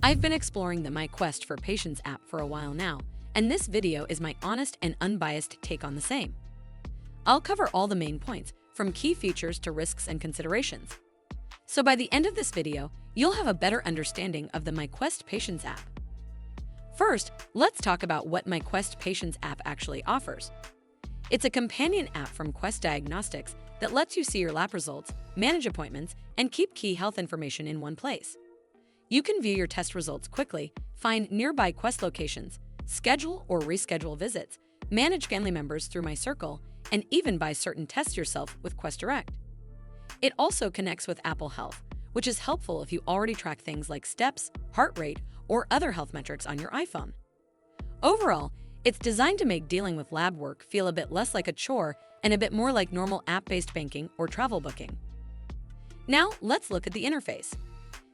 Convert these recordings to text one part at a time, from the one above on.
I've been exploring the MyQuest for Patients app for a while now, and this video is my honest and unbiased take on the same. I'll cover all the main points, from key features to risks and considerations. So by the end of this video, you'll have a better understanding of the MyQuest Patients app. First, let's talk about what MyQuest Patients app actually offers. It's a companion app from Quest Diagnostics that lets you see your lab results, manage appointments, and keep key health information in one place. You can view your test results quickly, find nearby Quest locations, schedule or reschedule visits, manage family members through My Circle, and even buy certain tests yourself with Quest Direct. It also connects with Apple Health, which is helpful if you already track things like steps, heart rate, or other health metrics on your iPhone. Overall, it's designed to make dealing with lab work feel a bit less like a chore and a bit more like normal app-based banking or travel booking. Now, let's look at the interface.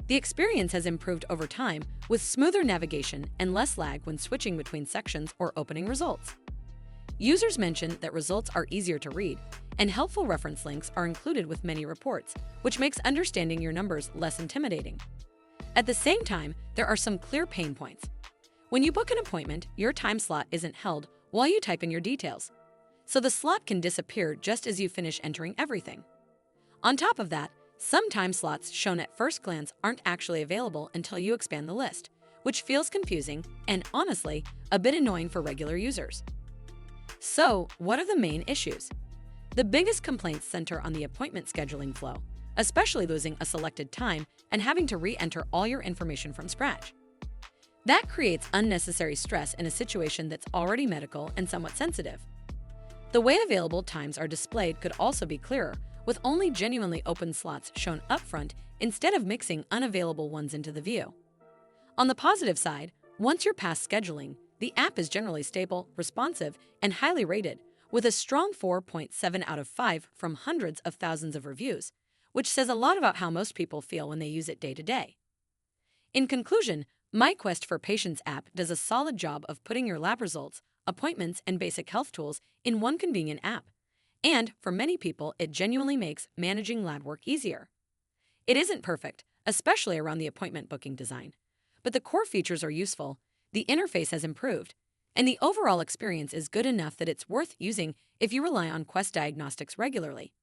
The experience has improved over time with smoother navigation and less lag when switching between sections or opening results. Users mention that results are easier to read, and helpful reference links are included with many reports, which makes understanding your numbers less intimidating. At the same time, there are some clear pain points. When you book an appointment, your time slot isn't held while you type in your details, so the slot can disappear just as you finish entering everything. On top of that, some time slots shown at first glance aren't actually available until you expand the list, which feels confusing and, honestly, a bit annoying for regular users. So, what are the main issues? The biggest complaints center on the appointment scheduling flow, especially losing a selected time and having to re-enter all your information from scratch. That creates unnecessary stress in a situation that's already medical and somewhat sensitive. The way available times are displayed could also be clearer, with only genuinely open slots shown up front instead of mixing unavailable ones into the view. On the positive side, once you're past scheduling, the app is generally stable, responsive, and highly rated, with a strong 4.7 out of 5 from hundreds of thousands of reviews, which says a lot about how most people feel when they use it day to day. In conclusion, MyQuest for Patients app does a solid job of putting your lab results, appointments, and basic health tools in one convenient app. And for many people, it genuinely makes managing lab work easier. It isn't perfect, especially around the appointment booking design, but the core features are useful, the interface has improved, and the overall experience is good enough that it's worth using if you rely on Quest Diagnostics regularly.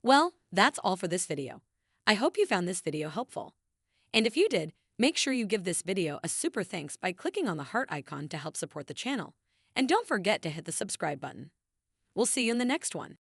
Well, that's all for this video. I hope you found this video helpful. And if you did, make sure you give this video a super thanks by clicking on the heart icon to help support the channel. And don't forget to hit the subscribe button. We'll see you in the next one.